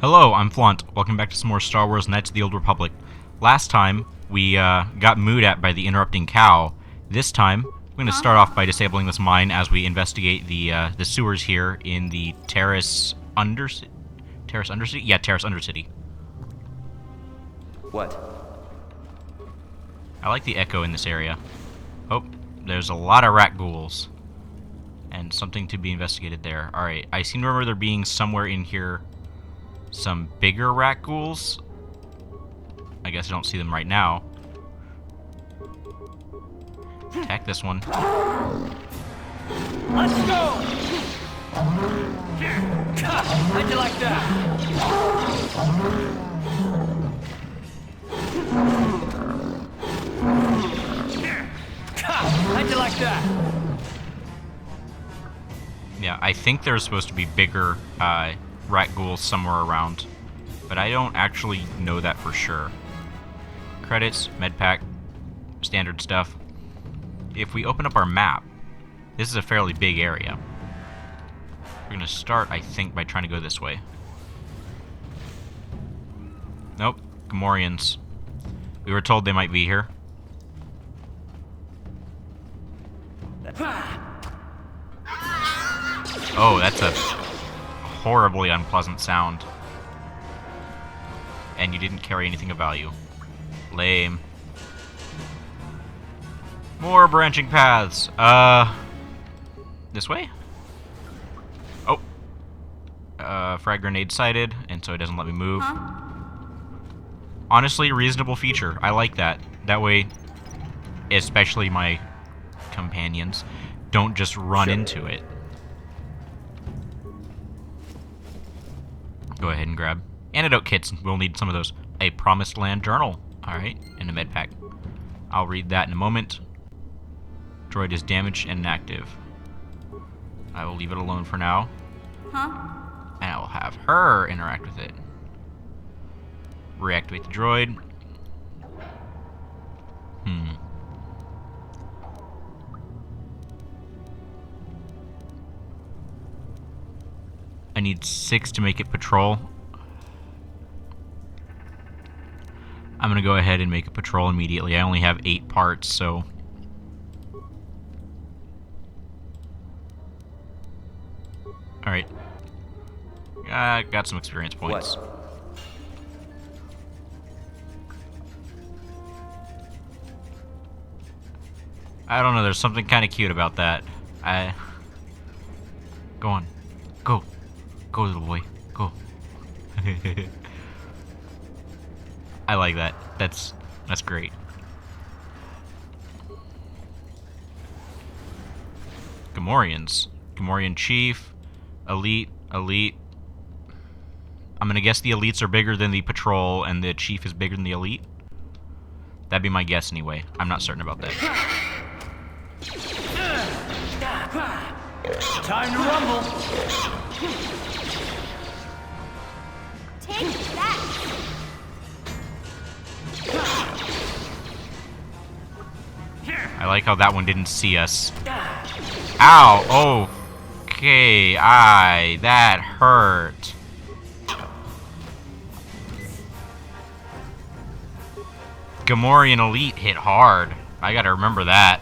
Hello, I'm Flaunt. Welcome back to some more Star Wars Knights of the Old Republic. Last time, we got mooed at by the interrupting cow. This time, we're going to start off by disabling this mine as we investigate the sewers here in the Taris Undercity? Taris Undercity? Yeah, Taris Undercity. What? I like the echo in this area. Oh, there's a lot of Rakghouls. And something to be investigated there. Alright, I seem to remember there being somewhere in here some bigger Rakghouls. I guess I don't see them right now. Attack this one. Let's go! How'd you like that? How'd you like that? Yeah, I think there's supposed to be bigger Rakghouls somewhere around, but I don't actually know that for sure. Credits, medpack, standard stuff. If we open up our map, this is a fairly big area. We're gonna start, I think, by trying to go this way. Nope, Gamorreans. We were told they might be here. Oh, that's a horribly unpleasant sound. And you didn't carry anything of value. Lame. More branching paths. This way? Oh. Frag grenade sighted, and so it doesn't let me move. Honestly, reasonable feature. I like that. That way, especially my companions, don't just run into it. Go ahead and grab antidote kits. We'll need some of those. A Promised Land journal. Alright, and a med pack. I'll read that in a moment. Droid is damaged and inactive. I will leave it alone for now. And I will have her interact with it. Reactivate the droid. I need 6 to make it patrol. I'm gonna go ahead and make a patrol immediately. I only have 8 parts, so... Alright. Got some experience points. What? I don't know, there's something kind of cute about that. Go on. Go. Go, little boy. Go. I like that. That's great. Gamorreans. Gamorrean Chief. Elite. Elite. I'm gonna guess the elites are bigger than the patrol and the chief is bigger than the elite. That'd be my guess anyway. I'm not certain about that. Time to rumble! Take that! I like how that one didn't see us. Ow! Okay, that hurt. Gamorrean Elite hit hard. I gotta remember that.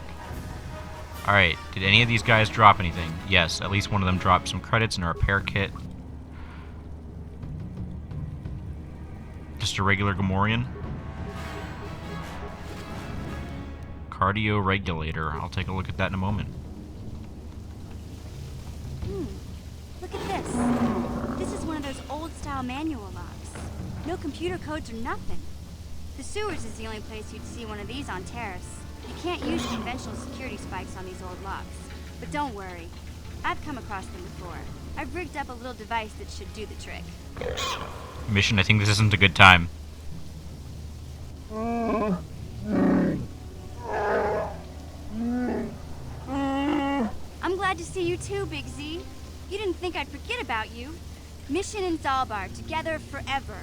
Alright, did any of these guys drop anything? Yes, at least one of them dropped some credits and a repair kit. Just a regular Gamorrean. Cardio regulator. I'll take a look at that in a moment. Look at this. This is one of those old-style manual locks. No computer codes or nothing. The sewers is the only place you'd see one of these on Taris. You can't use conventional security spikes on these old locks. But don't worry. I've come across them before. I've rigged up a little device that should do the trick. Mission, I think this isn't a good time. I'm glad to see you too, Big Z. You didn't think I'd forget about you. Mission in Zalbar, together forever.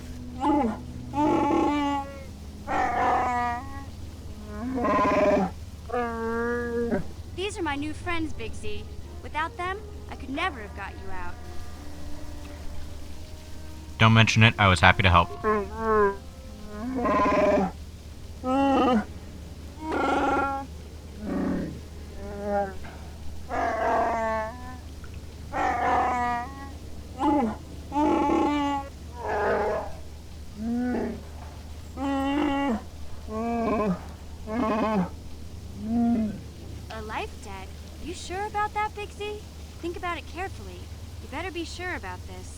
These are my new friends, Big Z. Without them, I could never have got you out. Don't mention it. I was happy to help. A life debt? You sure about that, Big Z? Think about it carefully. You better be sure about this.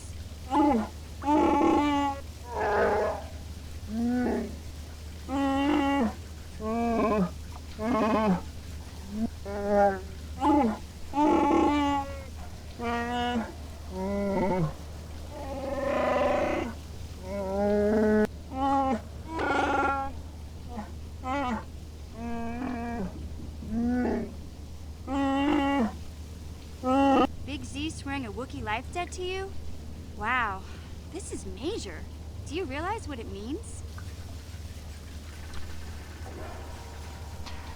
Big Z swearing a Wookiee life debt to you? Wow, this is major. Do you realize what it means?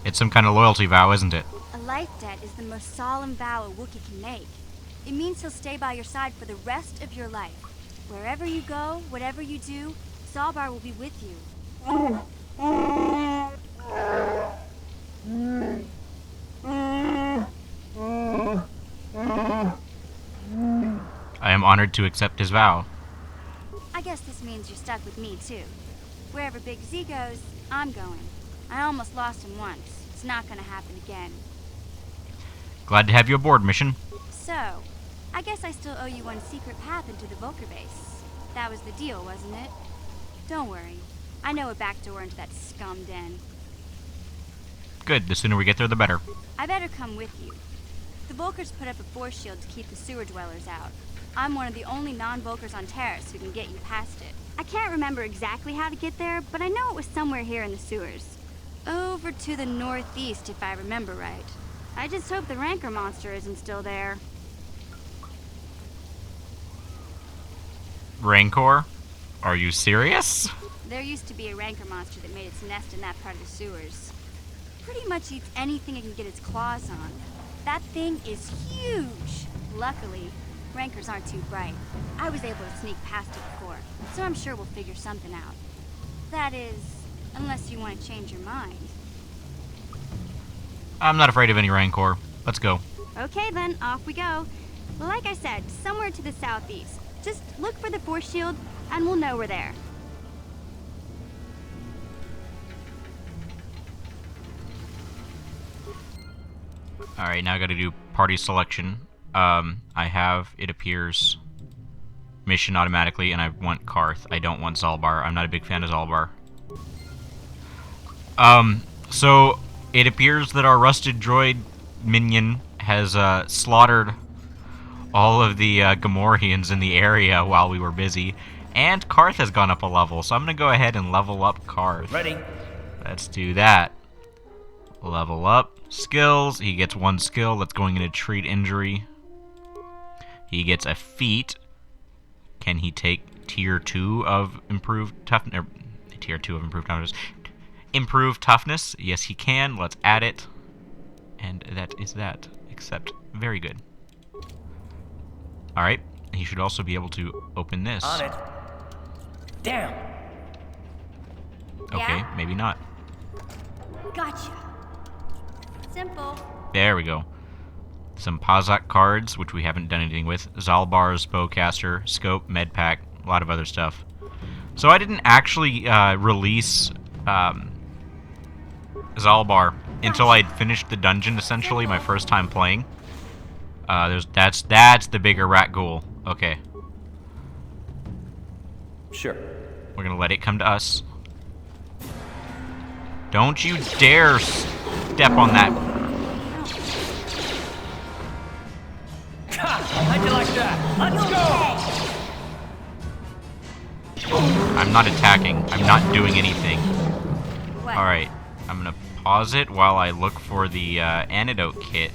It's some kind of loyalty vow, isn't it? A life debt is the most solemn vow a Wookiee can make. It means he'll stay by your side for the rest of your life. Wherever you go, whatever you do, Zalbar will be with you. I am honored to accept his vow. I guess this means you're stuck with me, too. Wherever Big Z goes, I'm going. I almost lost him once. It's not gonna happen again. Glad to have you aboard, Mission. So, I guess I still owe you one secret path into the Volker base. That was the deal, wasn't it? Don't worry. I know a back door into that scum den. Good, the sooner we get there, the better. I better come with you. The Volkers put up a force shield to keep the sewer dwellers out. I'm one of the only non-Volkers on Taris who can get you past it. I can't remember exactly how to get there, but I know it was somewhere here in the sewers. Over to the northeast, if I remember right. I just hope the Rancor monster isn't still there. Rancor? Are you serious? There used to be a Rancor monster that made its nest in that part of the sewers. Pretty much eats anything it can get its claws on. That thing is huge! Luckily, Rancors aren't too bright. I was able to sneak past it before, so I'm sure we'll figure something out. That is, unless you want to change your mind. I'm not afraid of any Rancor. Let's go. Okay then, off we go. Like I said, somewhere to the southeast. Just look for the force shield, and we'll know we're there. Alright, now I gotta do party selection. I have, it appears, mission automatically, and I want Karth. I don't want Zalbar. I'm not a big fan of Zalbar. So, it appears that our rusted droid minion has, slaughtered all of the, Gamorreans in the area while we were busy. And Karth has gone up a level, so I'm gonna go ahead and level up Karth. Ready? Let's do that. Level up. Skills. He gets one skill. That's going into treat injury. He gets a feat. Can he take tier 2 of improved toughness? Tier 2 of improved toughness. Improved toughness. Yes, he can. Let's add it. And that is that. Except, very good. Alright. He should also be able to open this. On it. Damn. Okay, Yeah? maybe not. Gotcha. Simple. There we go. Some Pazak cards, which we haven't done anything with. Zalbar's Bowcaster, Scope, Medpack, a lot of other stuff. So I didn't actually release Zalbar until I'd finished the dungeon, essentially, my first time playing. That's the bigger Rakghoul. Okay. Sure. We're gonna let it come to us. Don't you dare step on that. How'd you like that? Let's go! I'm not attacking. I'm not doing anything. What? Alright. I'm gonna pause it while I look for the antidote kit.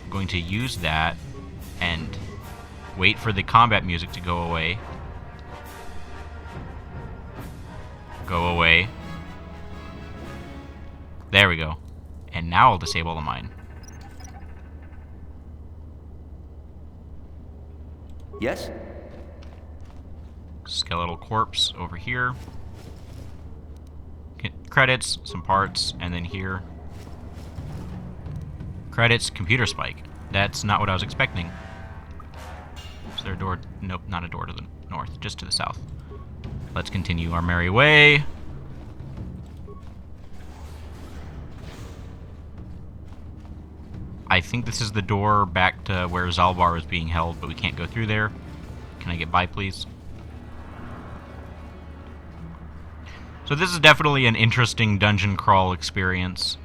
I'm going to use that and wait for the combat music to go away. Go away. There we go. And now I'll disable the mine. Yes? Skeletal corpse over here. Credits, some parts, and then here. Credits, computer spike. That's not what I was expecting. Is there a door? Nope, not a door to the north, just to the south. Let's continue our merry way. I think this is the door back to where Zalbar is being held, but we can't go through there. Can I get by, please? So this is definitely an interesting dungeon crawl experience.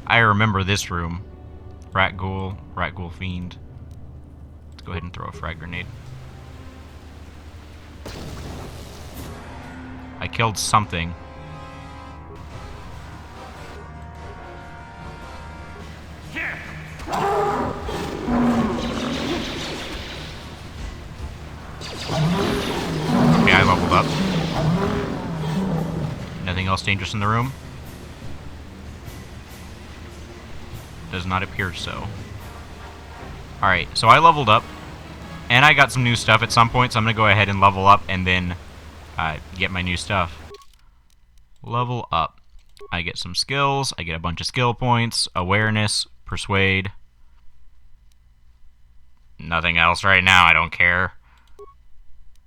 I remember this room. Rakghoul Fiend. Let's go ahead and throw a frag grenade. I killed something. Okay, I leveled up. Nothing else dangerous in the room? Does not appear so. Alright, so I leveled up, and I got some new stuff at some point, so I'm going to go ahead and level up and then get my new stuff. Level up. I get some skills, I get a bunch of skill points, awareness, persuade. Nothing else right now, I don't care.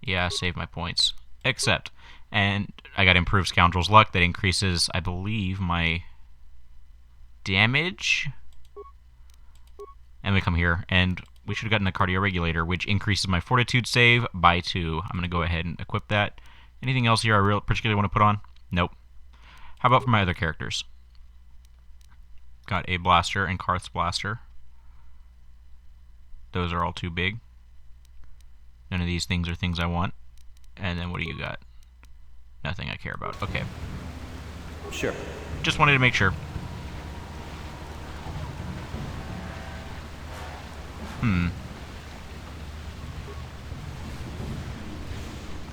Yeah, save my points. Accept. And I got improved Scoundrel's Luck that increases, I believe, my damage. And we come here, and we should have gotten a cardio regulator, which increases my fortitude save by 2. I'm going to go ahead and equip that. Anything else here I particularly want to put on? Nope. How about for my other characters? Got a blaster and Karth's blaster. Those are all too big. None of these things are things I want. And then what do you got? Nothing I care about. Okay. Sure. Just wanted to make sure.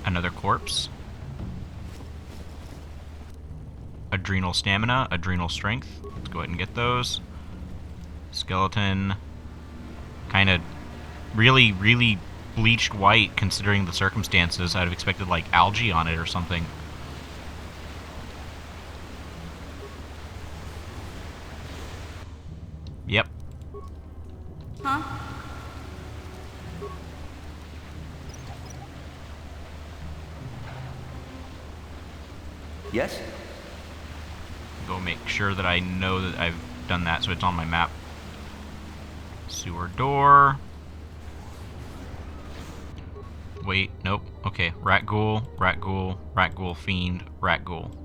Another corpse. Adrenal stamina, adrenal strength. Let's go ahead and get those. Skeleton. Kind of really, really bleached white considering the circumstances. I'd have expected like algae on it or something. Yep. Huh? Yes? Go make sure that I know that I've done that so it's on my map. Sewer door. Wait, nope. Okay, Rakghoul, Rakghoul, Rakghoul Fiend, Rakghoul.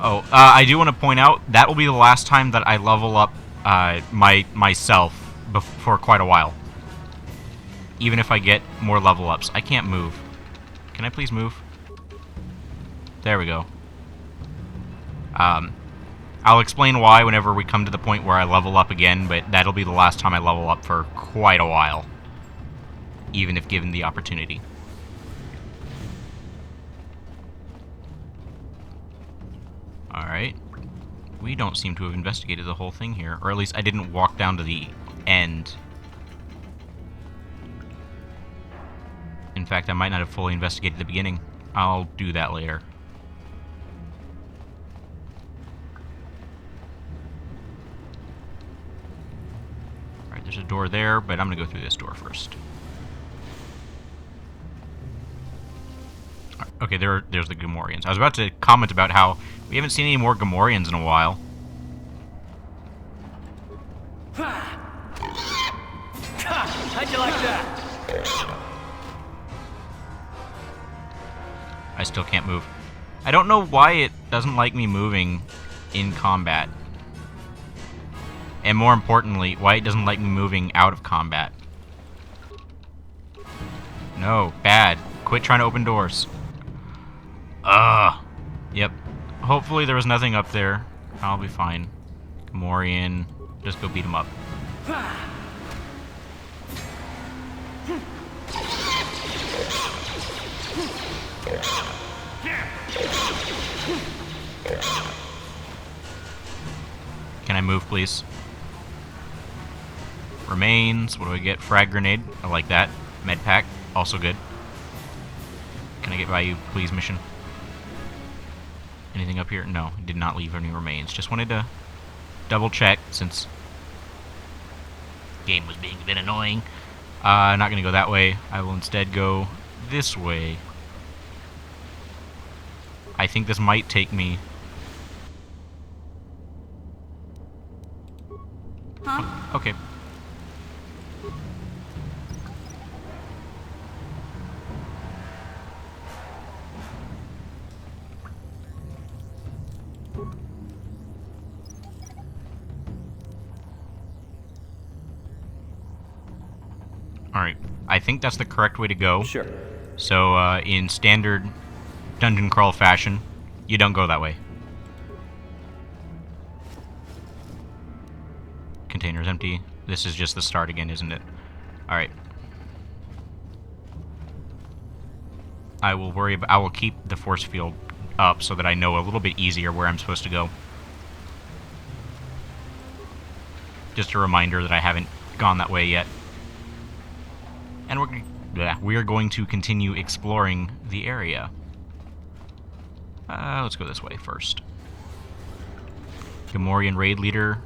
Oh, I do want to point out, that will be the last time that I level up myself for quite a while. Even if I get more level ups. I can't move. Can I please move? There we go. I'll explain why whenever we come to the point where I level up again, but that'll be the last time I level up for quite a while. Even if given the opportunity. Alright. We don't seem to have investigated the whole thing here. Or at least I didn't walk down to the end. In fact, I might not have fully investigated the beginning. I'll do that later. Alright, there's a door there, but I'm going to go through this door first. Okay, there's the Gamorreans. I was about to comment about how we haven't seen any more Gamorreans in a while. How'd you like that? I still can't move. I don't know why it doesn't like me moving in combat. And more importantly, why it doesn't like me moving out of combat. No, bad. Quit trying to open doors. Yep. Hopefully there was nothing up there. I'll be fine. Gamorrean. Just go beat him up. Can I move, please? Remains. What do I get? Frag grenade. I like that. Med pack. Also good. Can I get by you, please, mission? Anything up here? No, did not leave any remains. Just wanted to double check since game was being a bit annoying. Not gonna go that way. I will instead go this way. I think this might take me. Huh? Okay. Alright, I think that's the correct way to go. Sure. So, in standard dungeon crawl fashion, you don't go that way. Container's empty. This is just the start again, isn't it? Alright. I will keep the force field up so that I know a little bit easier where I'm supposed to go. Just a reminder that I haven't gone that way yet. And we are going to continue exploring the area. Let's go this way first. Gamorrean raid leader.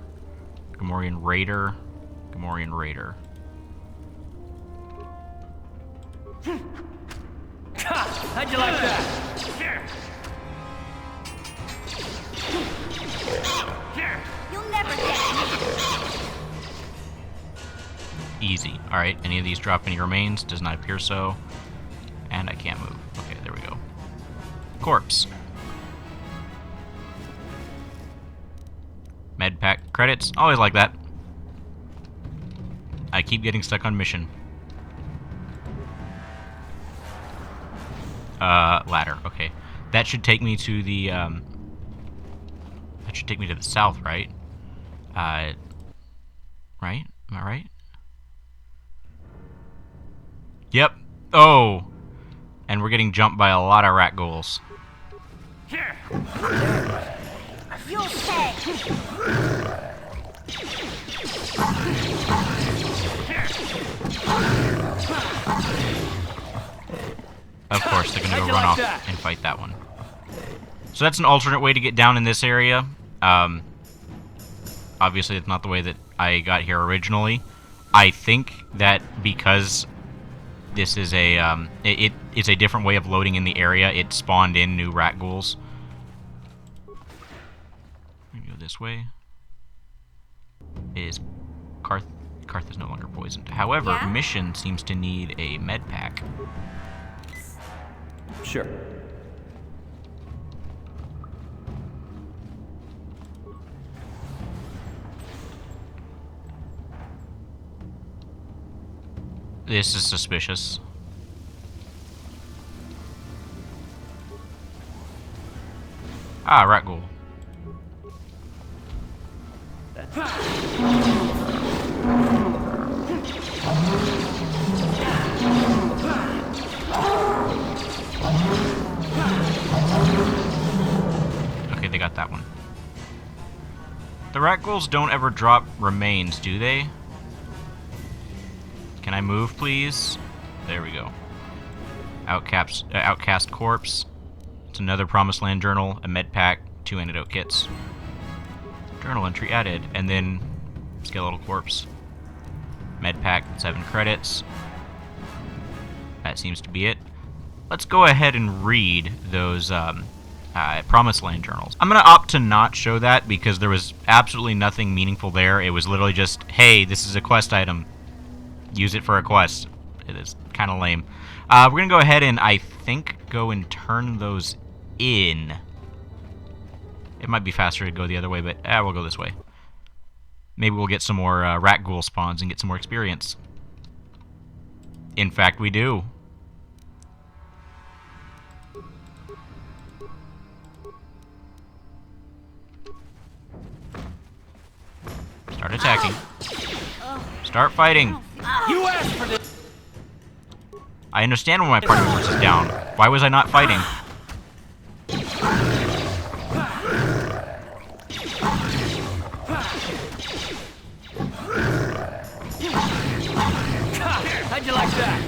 Gamorrean raider. Gamorrean raider. How'd you like that? You'll never get me. Easy. Alright, any of these drop any remains? Does not appear so. And I can't move. Okay, there we go. Corpse. Med pack credits. Always like that. I keep getting stuck on mission. Ladder. Okay. That should take me to the, that should take me to the south, right? Right? Am I right? Yep. Oh! And we're getting jumped by a lot of Rakghouls. You'll pay. Of course, they're gonna go run off and fight that one. So that's an alternate way to get down in this area. Obviously, it's not the way that I got here originally. I think that because this is a it is a different way of loading in the area, it spawned in new Rakghouls. We go this way. Is Karth is no longer poisoned. However, Yeah? mission seems to need a med pack. Sure. This is suspicious. Ah, Rakghoul. Okay, they got that one. The Rakghouls don't ever drop remains, do they? Can I move, please? There we go. Outcast corpse. It's another Promised Land journal, a med pack, 2 antidote kits. Journal entry added, and then skeletal corpse. Med pack, 7 credits. That seems to be it. Let's go ahead and read those Promised Land journals. I'm going to opt to not show that because there was absolutely nothing meaningful there. It was literally just, hey, this is a quest item. Use it for a quest. It is kind of lame. We're going to go ahead and, I think, go and turn those in. It might be faster to go the other way, but we'll go this way. Maybe we'll get some more Rakghoul spawns and get some more experience. In fact, we do. Start attacking. Start fighting. You asked for this. I understand when my party members is down. Why was I not fighting? How'd you like that?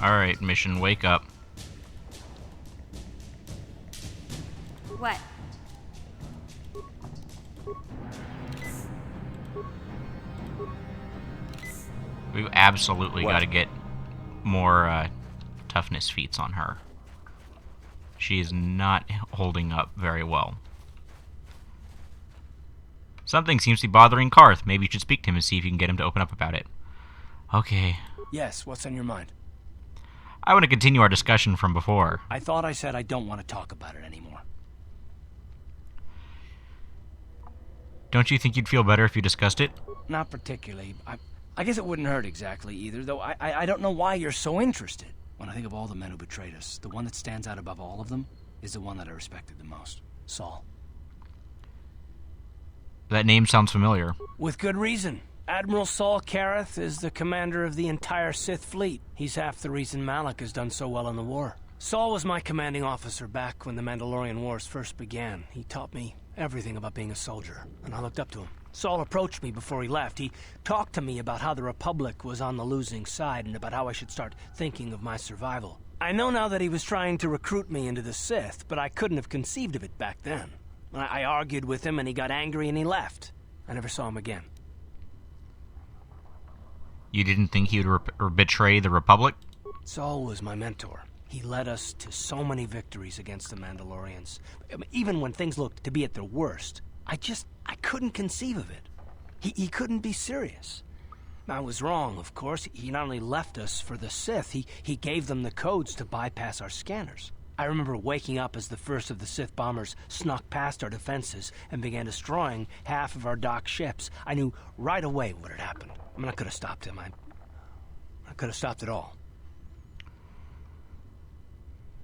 Alright, mission, wake up. What? We've absolutely got to get more toughness feats on her. She is not holding up very well. Something seems to be bothering Karth. Maybe you should speak to him and see if you can get him to open up about it. Okay. Yes, what's on your mind? I want to continue our discussion from before. I thought I said I don't want to talk about it anymore. Don't you think you'd feel better if you discussed it? Not particularly. I guess it wouldn't hurt exactly either, though I don't know why you're so interested. When I think of all the men who betrayed us, the one that stands out above all of them is the one that I respected the most. Saul. That name sounds familiar. With good reason. Admiral Saul Kareth is the commander of the entire Sith fleet. He's half the reason Malak has done so well in the war. Saul was my commanding officer back when the Mandalorian Wars first began. He taught me everything about being a soldier, and I looked up to him. Saul approached me before he left. He talked to me about how the Republic was on the losing side and about how I should start thinking of my survival. I know now that he was trying to recruit me into the Sith, but I couldn't have conceived of it back then. I argued with him and he got angry and he left. I never saw him again. You didn't think he would betray the Republic? Saul was my mentor. He led us to so many victories against the Mandalorians. I mean, even when things looked to be at their worst, I couldn't conceive of it. He couldn't be serious. I was wrong, of course. He not only left us for the Sith, he gave them the codes to bypass our scanners. I remember waking up as the first of the Sith bombers snuck past our defenses and began destroying half of our docked ships. I knew right away what had happened. I mean, I could have stopped him. I could have stopped it all.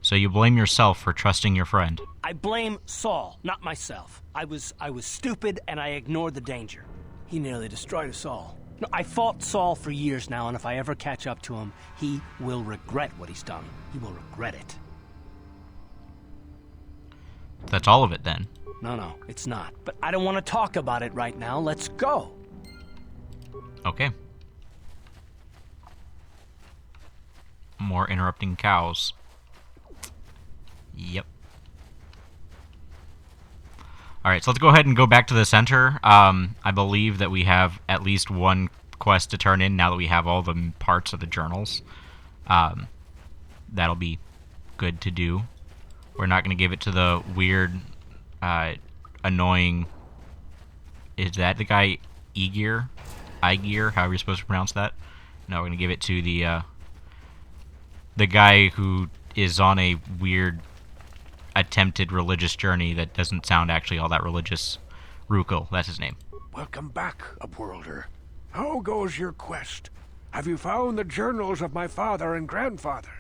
So you blame yourself for trusting your friend? I blame Saul, not myself. I was stupid and I ignored the danger. He nearly destroyed us all. No, I fought Saul for years now, and if I ever catch up to him, he will regret what he's done. He will regret it. That's all of it, then? No, it's not. But I don't want to talk about it right now. Let's go. Okay. More interrupting cows. Yep. Alright, so let's go ahead and go back to the center. I believe that we have at least one quest to turn in now that we have all the parts of the journals. That'll be good to do. We're not going to give it to the weird, annoying... Is that the guy Aegir? Aegir, however you're supposed to pronounce that? No, we're going to give it to the guy who is on a weird attempted religious journey that doesn't sound actually all that religious. Rakghouls, that's his name. Welcome back, Upworlder. How goes your quest? Have you found the journals of my father and grandfather?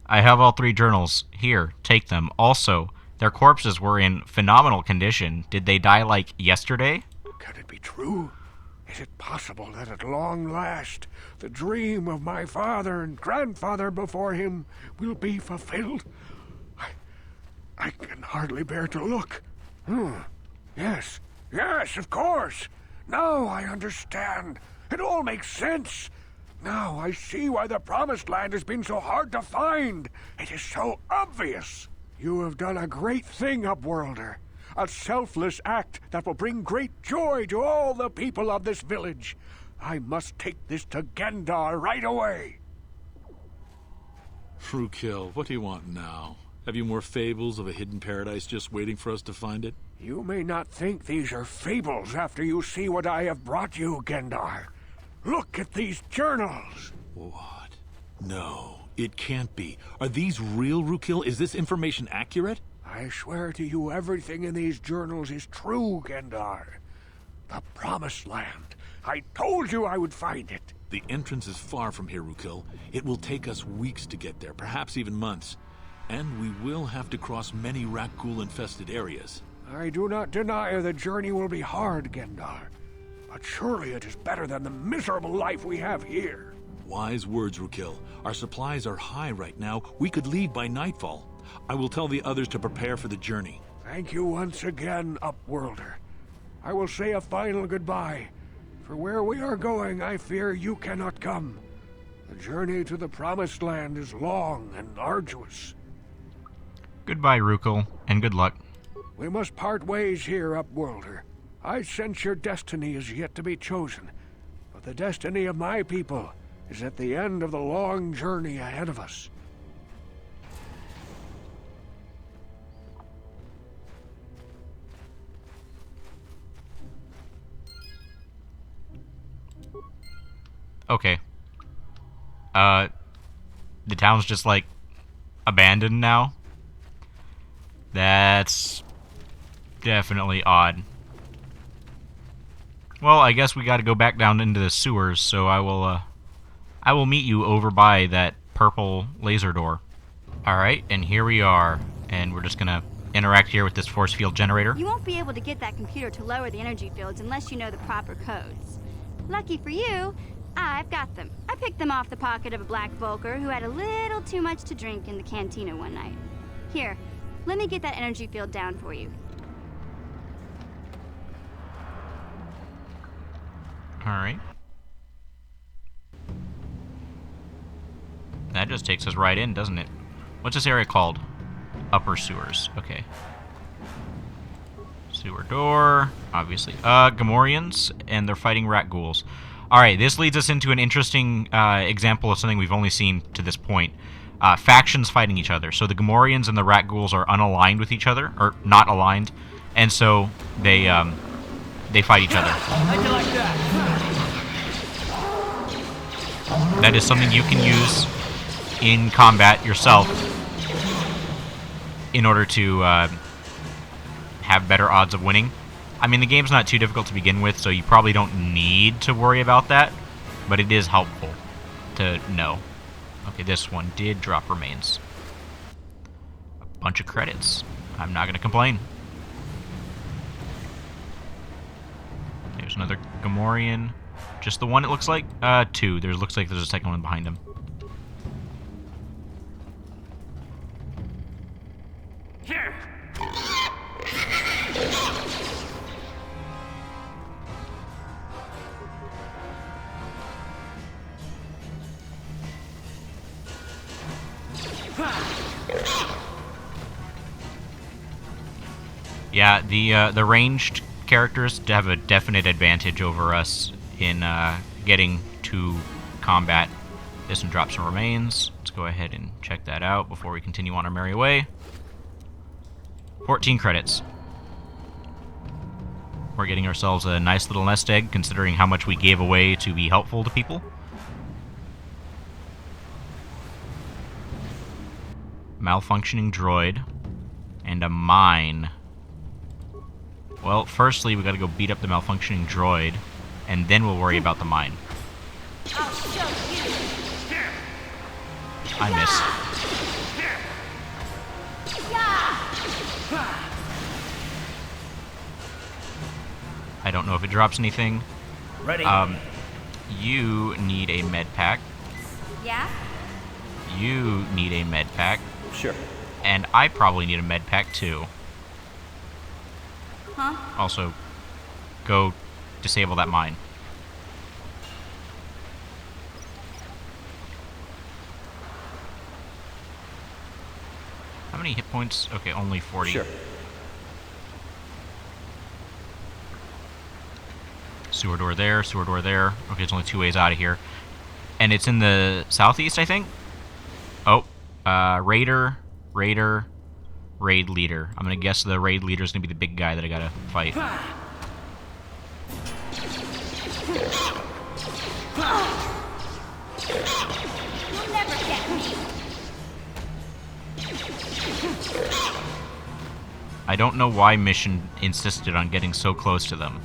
I have all 3 journals. Here, take them. Also, their corpses were in phenomenal condition. Did they die like yesterday? Can it be true? Is it possible that at long last the dream of my father and grandfather before him will be fulfilled? I can hardly bear to look. Yes, of course. Now I understand. It all makes sense. Now I see why the Promised Land has been so hard to find. It is so obvious. You have done a great thing, Upworlder. A selfless act that will bring great joy to all the people of this village. I must take this to Gendar right away. Rakghouls, what do you want now? Have you more fables of a hidden paradise just waiting for us to find it? You may not think these are fables after you see what I have brought you, Gendar. Look at these journals. What? No, it can't be. Are these real, Rakghouls? Is this information accurate? I swear to you everything in these journals is true, Gendar. The Promised Land. I told you I would find it. The entrance is far from here, Rakghouls. It will take us weeks to get there, perhaps even months. And we will have to cross many Rakghoul-infested areas. I do not deny the journey will be hard, Gendar. But surely it is better than the miserable life we have here. Wise words, Rakghou. Our supplies are high right now. We could leave by nightfall. I will tell the others to prepare for the journey. Thank you once again, Upworlder. I will say a final goodbye. For where we are going, I fear you cannot come. The journey to the Promised Land is long and arduous. Goodbye, Rakghoul, and good luck. We must part ways here, Upworlder. I sense your destiny is yet to be chosen, but the destiny of my people is at the end of the long journey ahead of us. Okay. The town's just, like, abandoned now? That's definitely odd. Well, I guess we gotta go back down into the sewers, so I will meet you over by that purple laser door. Alright, and here we are. And we're just gonna interact here with this force field generator. You won't be able to get that computer to lower the energy fields unless you know the proper codes. Lucky for you, I've got them. I picked them off the pocket of a black Volker who had a little too much to drink in the cantina one night. Here, let me get that energy field down for you. Alright. That just takes us right in, doesn't it? What's this area called? Upper sewers. Okay. Sewer door. Obviously. Gamorreans, and they're fighting Rakghouls. Alright, this leads us into an interesting example of something we've only seen to this point. Factions fighting each other. So the Gamorreans and the Rakghouls are unaligned with each other, or not aligned, and so they fight each other. How'd you like that? That is something you can use in combat yourself in order to have better odds of winning. I mean, the game's not too difficult to begin with, so you probably don't need to worry about that, but it is helpful to know. Okay, this one did drop remains. A bunch of credits. I'm not going to complain. There's another Gamorrean. Just the one, it looks like? Two. Looks like there's a second one behind him. Here. Yeah, the ranged characters have a definite advantage over us in getting to combat. This one drops some remains. Let's go ahead and check that out before we continue on our merry way. 14 credits. We're getting ourselves a nice little nest egg, considering how much we gave away to be helpful to people. Malfunctioning droid. And a mine. Well, firstly, we gotta go beat up the malfunctioning droid, and then we'll worry about the mine. I'll show you. I miss. I don't know if it drops anything. Ready? You need a med pack. Yeah? You need a med pack. Sure. And I probably need a med pack too. Huh? Also, go disable that mine. How many hit points? Okay, only 40. Sure. Sewer door there, sewer door there. Okay, there's only two ways out of here. And it's in the southeast, I think? Oh, Raider, Raid Leader. I'm gonna guess the Raid Leader is gonna be the big guy that I gotta fight. You'll never get me. I don't know why Mission insisted on getting so close to them.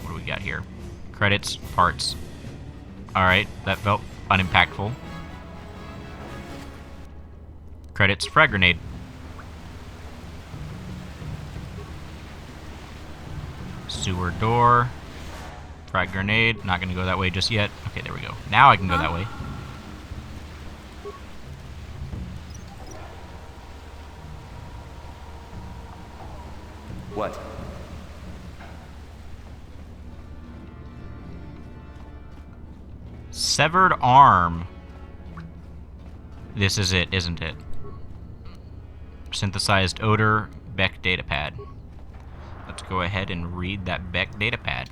What do we got here? Credits, parts. Alright, that felt unimpactful. Credits, frag grenade. Sewer door. Frag grenade. Not gonna go that way just yet. Okay, there we go. Now I can go that way. What? Severed arm. This is it, isn't it? Synthesized odor, Beck datapad. Let's go ahead and read that Beck datapad.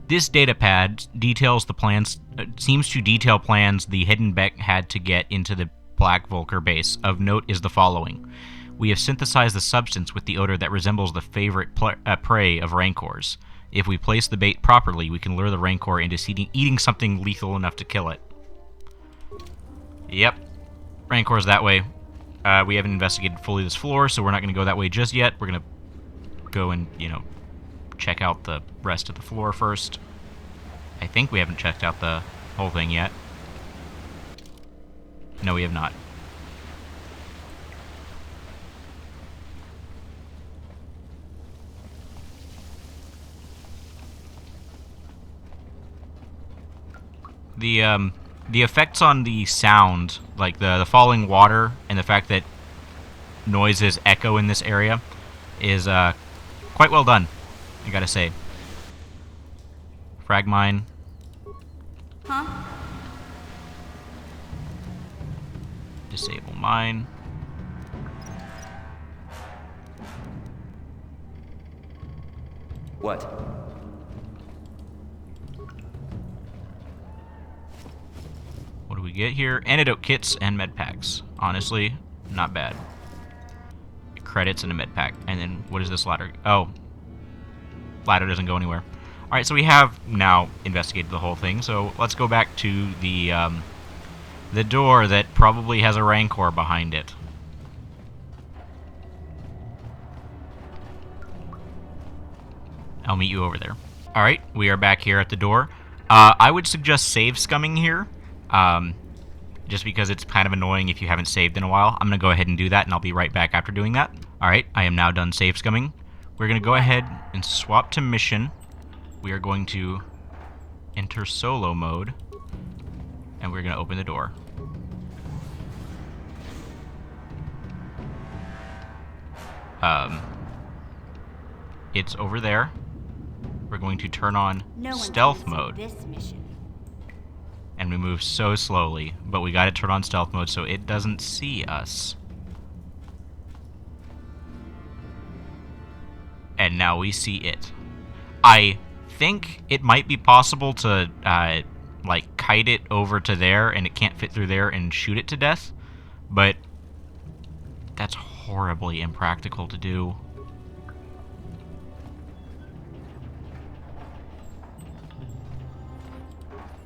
This datapad details the plans. Seems to detail plans the hidden Beck had to get into the Black Volker base. Of note is the following: we have synthesized the substance with the odor that resembles the favorite prey of rancors. If we place the bait properly, we can lure the rancor into eating something lethal enough to kill it. Yep, rancor's that way. We haven't investigated fully this floor, so we're not going to go that way just yet. We're going to go and, you know, check out the rest of the floor first. I think we haven't checked out the whole thing yet. No, we have not. The effects on the sound, like the falling water and the fact that noises echo in this area, is quite well done, I gotta say. Frag mine. Huh? Disable mine. What? What do we get here? Antidote kits and med packs. Honestly, not bad. Credits and a med pack. And then, what is this ladder? Oh. Ladder doesn't go anywhere. Alright, so we have now investigated the whole thing, so let's go back to the door that probably has a rancor behind it. I'll meet you over there. Alright, we are back here at the door. I would suggest save scumming here. Just because it's kind of annoying if you haven't saved in a while. I'm going to go ahead and do that, and I'll be right back after doing that. Alright, I am now done save scumming. We're going to go ahead and swap to mission. We are going to enter solo mode, and we're going to open the door. It's over there. We're going to turn on stealth mode. This mission. And we move so slowly, but we gotta turn on stealth mode so it doesn't see us. And now we see it. I think it might be possible to, like, kite it over to there and it can't fit through there and shoot it to death, but that's horribly impractical to do.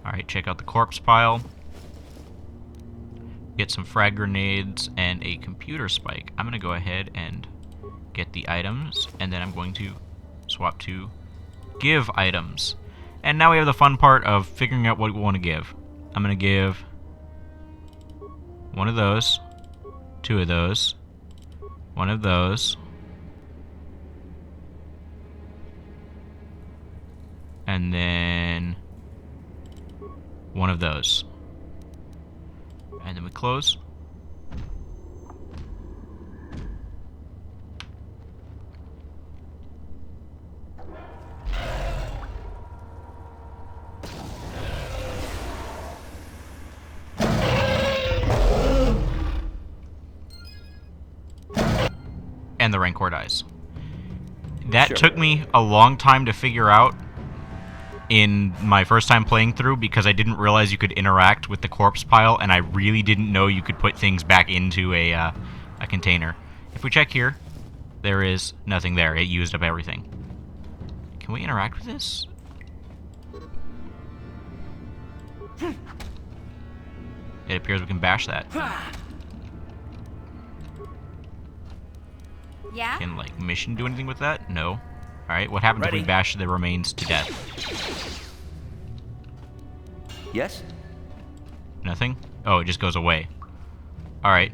Alright, check out the corpse pile. Get some frag grenades and a computer spike. I'm going to go ahead and get the items, and then I'm going to swap to give items. And now we have the fun part of figuring out what we want to give. I'm going to give one of those, two of those, one of those, and then one of those. And then we close. And the Rancor dies. That Sure. took me a long time to figure out in my first time playing through because I didn't realize you could interact with the corpse pile, and I really didn't know you could put things back into a container. If we check here, there is nothing there. It used up everything. Can we interact with this? It appears we can bash that. Yeah? Can, like, mission do anything with that? No. Alright, what happens if we Ready? bash the remains to death? Yes? Nothing? Oh, it just goes away. Alright.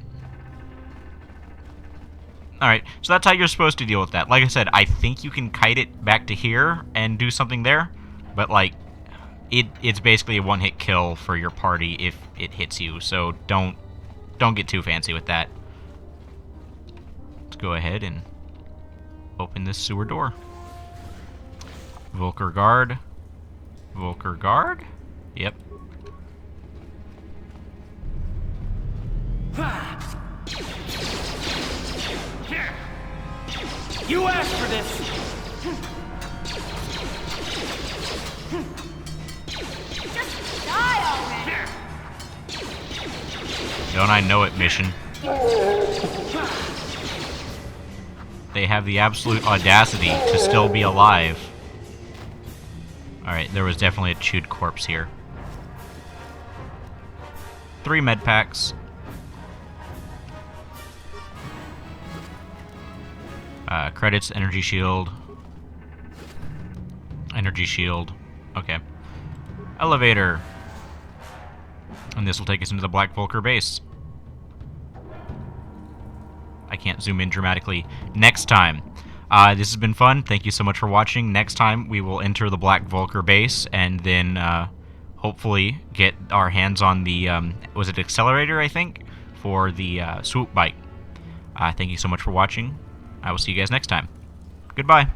Alright, so that's how you're supposed to deal with that. Like I said, I think you can kite it back to here and do something there, but like, it's basically a one-hit kill for your party if it hits you, so don't get too fancy with that. Let's go ahead and open this sewer door. Volker guard. Volker guard? Yep. You asked for this! Just die already! Don't I know it, mission? They have the absolute audacity to still be alive. Alright, there was definitely a chewed corpse here. 3 med packs. Credits, energy shield. Energy shield. Okay. Elevator. And this will take us into the Black Volker base. I can't zoom in dramatically. Next time. This has been fun. Thank you so much for watching. Next time, we will enter the Black Volker base and then hopefully get our hands on the, was it accelerator, I think? For the swoop bike. Thank you so much for watching. I will see you guys next time. Goodbye.